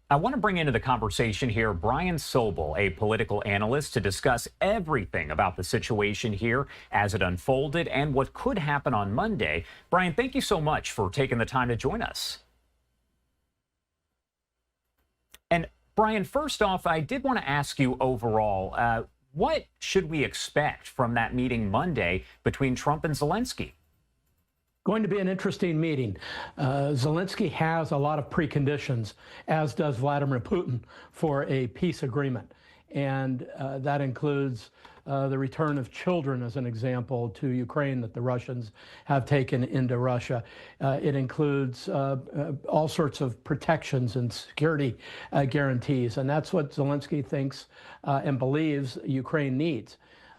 I want to bring into the conversation here Brian Sobel, a political analyst, to discuss everything about the situation here as it unfolded and what could happen on Monday. Brian, thank you so much for taking the time to join us. And Brian, first off, I did want to ask you overall, what should we expect from that meeting Monday between Trump and Zelensky? Going to be an interesting meeting. Zelensky has a lot of preconditions, as does Vladimir Putin, for a peace agreement. And that includes the return of children, as an example, to Ukraine that the Russians have taken into Russia. It includes all sorts of protections and security guarantees. And that's what Zelensky thinks and believes Ukraine needs.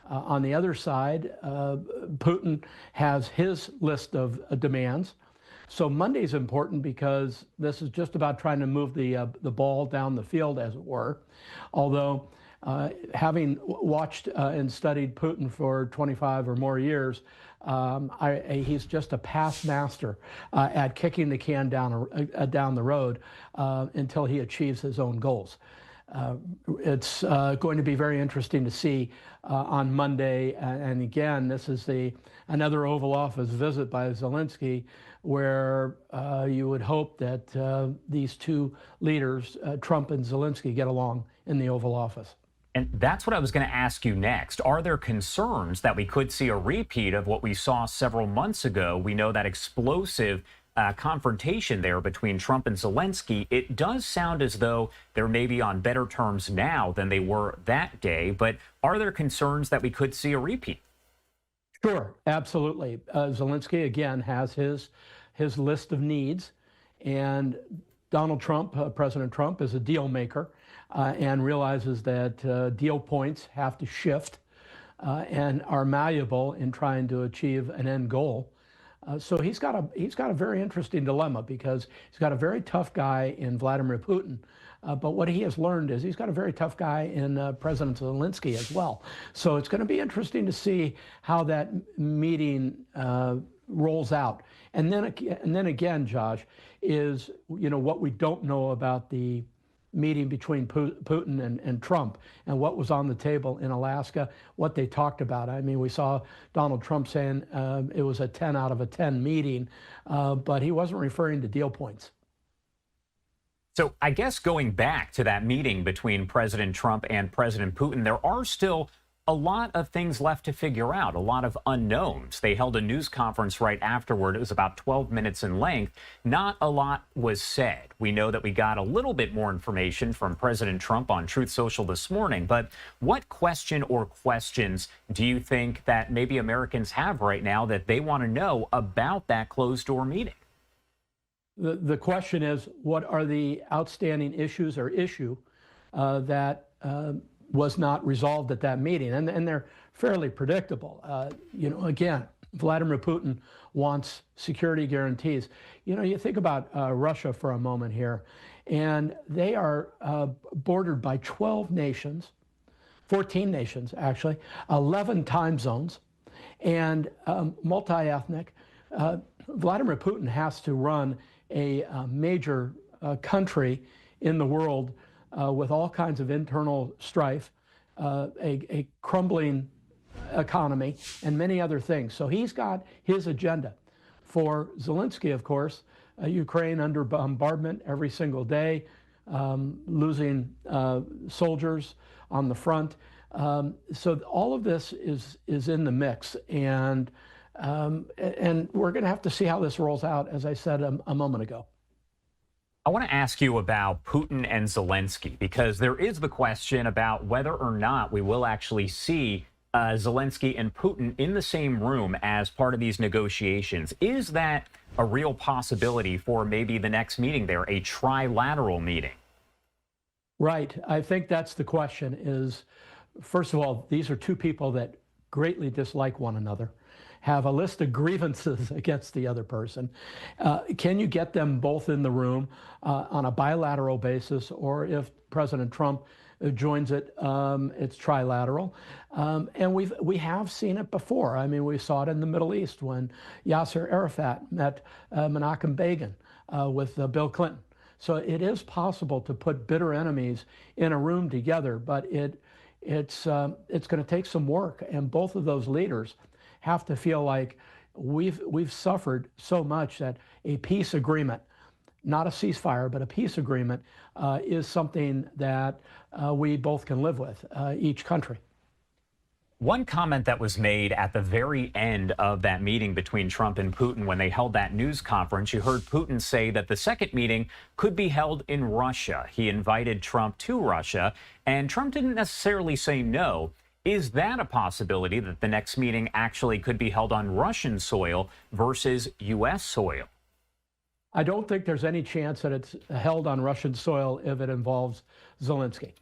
On the other side, Putin has his list of demands. So Monday's important because this is just about trying to move the ball down the field, as it were. Although, having watched and studied Putin for 25 or more years, he's just a past master at kicking the can down the road until he achieves his own goals. It's going to be very interesting to see on Monday. And again, this is another Oval Office visit by Zelensky, where you would hope that these two leaders, Trump and Zelensky, get along in the Oval Office. And that's what I was going to ask you next. Are there concerns that we could see a repeat of what we saw several months ago? We know that explosive confrontation there between Trump and Zelensky. It does sound as though they're maybe on better terms now than they were that day, but are there concerns that we could see a repeat? Sure, absolutely. Zelensky, again, has his list of needs, and Donald Trump, President Trump, is a deal maker and realizes that deal points have to shift and are malleable in trying to achieve an end goal. So he's got a very interesting dilemma, because he's got a very tough guy in Vladimir Putin, but what he has learned is he's got a very tough guy in President Zelensky as well. So it's going to be interesting to see how that meeting rolls out. And then again, Josh, is what we don't know about the meeting between Putin and Trump, and what was on the table in Alaska, what they talked about. I mean, we saw Donald Trump saying it was a 10 out of a 10 meeting, but he wasn't referring to deal points. So I guess going back to that meeting between President Trump and President Putin, there are still a lot of things left to figure out, a lot of unknowns. They held a news conference right afterward. It was about 12 minutes in length. Not a lot was said. We know that we got a little bit more information from President Trump on Truth Social this morning, but what question or questions do you think that maybe Americans have right now that they want to know about that closed-door meeting? The question is, what are the outstanding issues or issue that was not resolved at that meeting? And they're fairly predictable. Again, Vladimir Putin wants security guarantees. You think about Russia for a moment here, and they are bordered by 12 nations, 14 nations actually, 11 time zones, and multi-ethnic. Vladimir Putin has to run a major country in the world with all kinds of internal strife, a crumbling economy, and many other things. So he's got his agenda. For Zelensky, of course, Ukraine under bombardment every single day, losing soldiers on the front. So all of this is in the mix, and we're going to have to see how this rolls out, as I said a moment ago. I want to ask you about Putin and Zelensky, because there is the question about whether or not we will actually see Zelensky and Putin in the same room as part of these negotiations. Is that a real possibility for maybe the next meeting there, a trilateral meeting? Right. I think that's the question. Is, first of all, these are two people that greatly dislike one another, have a list of grievances against the other person. Can you get them both in the room on a bilateral basis, or if President Trump joins it, it's trilateral? And we have seen it before. I mean, we saw it in the Middle East when Yasser Arafat met Menachem Begin with Bill Clinton. So it is possible to put bitter enemies in a room together, but it's going to take some work, and both of those leaders have to feel like we've suffered so much that a peace agreement, not a ceasefire, but a peace agreement, is something that we both can live with, each country. One comment that was made at the very end of that meeting between Trump and Putin when they held that news conference, you heard Putin say that the second meeting could be held in Russia. He invited Trump to Russia, and Trump didn't necessarily say no. Is that a possibility that the next meeting actually could be held on Russian soil versus U.S. soil? I don't think there's any chance that it's held on Russian soil if it involves Zelensky.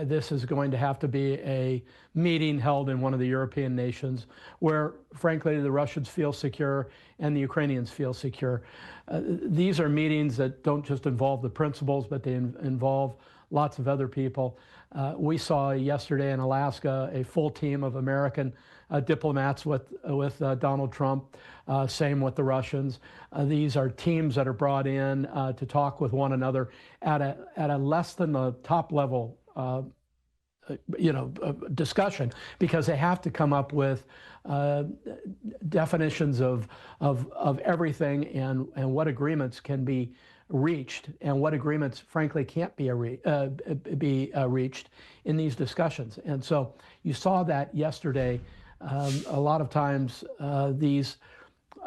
This is going to have to be a meeting held in one of the European nations where, frankly, the Russians feel secure and the Ukrainians feel secure. These are meetings that don't just involve the principals, but they involve lots of other people. We saw yesterday in Alaska a full team of American diplomats with Donald Trump. Same with the Russians. These are teams that are brought in to talk with one another at a less than the top level discussion, because they have to come up with definitions of everything and what agreements can be reached and what agreements, frankly, can't be reached in these discussions. And so you saw that yesterday. A lot of times these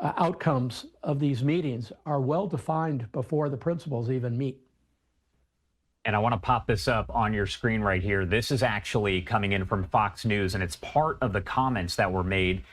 outcomes of these meetings are well defined before the principals even meet. And I want to pop this up on your screen right here. This is actually coming in from Fox News, and it's part of the comments that were made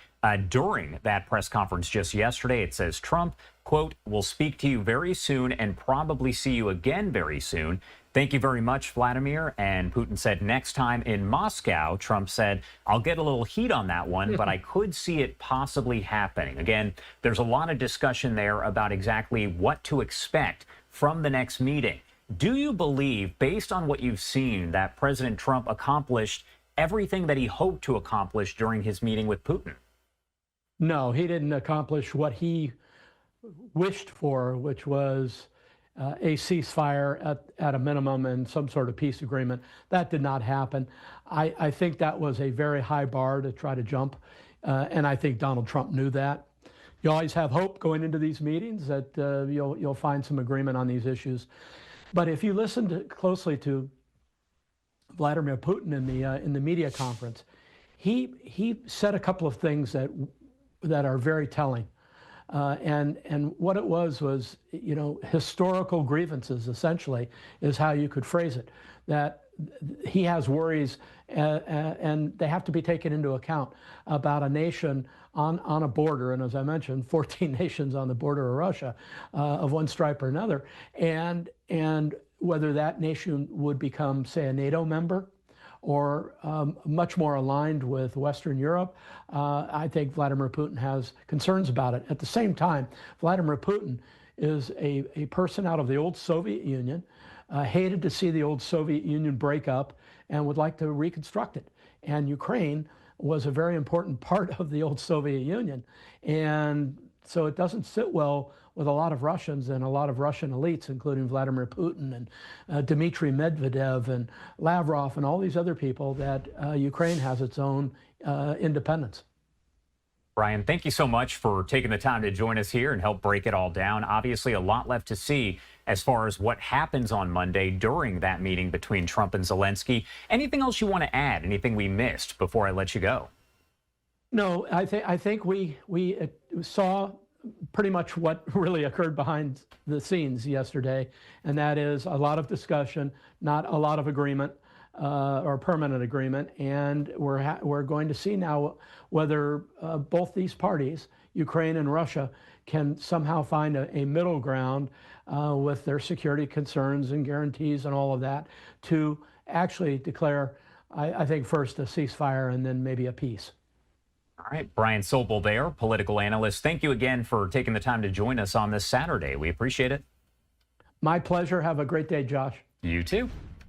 during that press conference just yesterday. It says, Trump, quote, "will speak to you very soon and probably see you again very soon. Thank you very much, Vladimir." And Putin said, next time in Moscow. Trump said, "I'll get a little heat on that one, but I could see it possibly happening." Again, there's a lot of discussion there about exactly what to expect from the next meeting. Do you believe, based on what you've seen, that President Trump accomplished everything that he hoped to accomplish during his meeting with Putin? No, he didn't accomplish what he wished for, which was a ceasefire at a minimum and some sort of peace agreement. That did not happen. I think that was a very high bar to try to jump, and I think Donald Trump knew that. You always have hope going into these meetings that you'll find some agreement on these issues. But if you listen closely to Vladimir Putin in the media conference, he said a couple of things that are very telling. And what it was, historical grievances, essentially, is how you could phrase it. That he has worries, and they have to be taken into account, about a nation on a border, and as I mentioned, 14 nations on the border of Russia, of one stripe or another, and whether that nation would become, say, a NATO member or much more aligned with Western Europe. I think Vladimir Putin has concerns about it. At the same time, Vladimir Putin is a person out of the old Soviet Union, hated to see the old Soviet Union break up and would like to reconstruct it. And Ukraine was a very important part of the old Soviet Union. And so it doesn't sit well with a lot of Russians and a lot of Russian elites, including Vladimir Putin and Dmitry Medvedev and Lavrov and all these other people, that Ukraine has its own independence. Brian, thank you so much for taking the time to join us here and help break it all down. Obviously, a lot left to see as far as what happens on Monday during that meeting between Trump and Zelensky. Anything else you want to add? Anything we missed before I let you go? No, I think we saw pretty much what really occurred behind the scenes yesterday, and that is a lot of discussion, not a lot of agreement or permanent agreement. And we're going to see now whether both these parties, Ukraine and Russia, can somehow find a middle ground with their security concerns and guarantees and all of that to actually declare, I think, first a ceasefire and then maybe a peace. All right, Brian Sobel there, political analyst. Thank you again for taking the time to join us on this Saturday. We appreciate it. My pleasure. Have a great day, Josh. You too.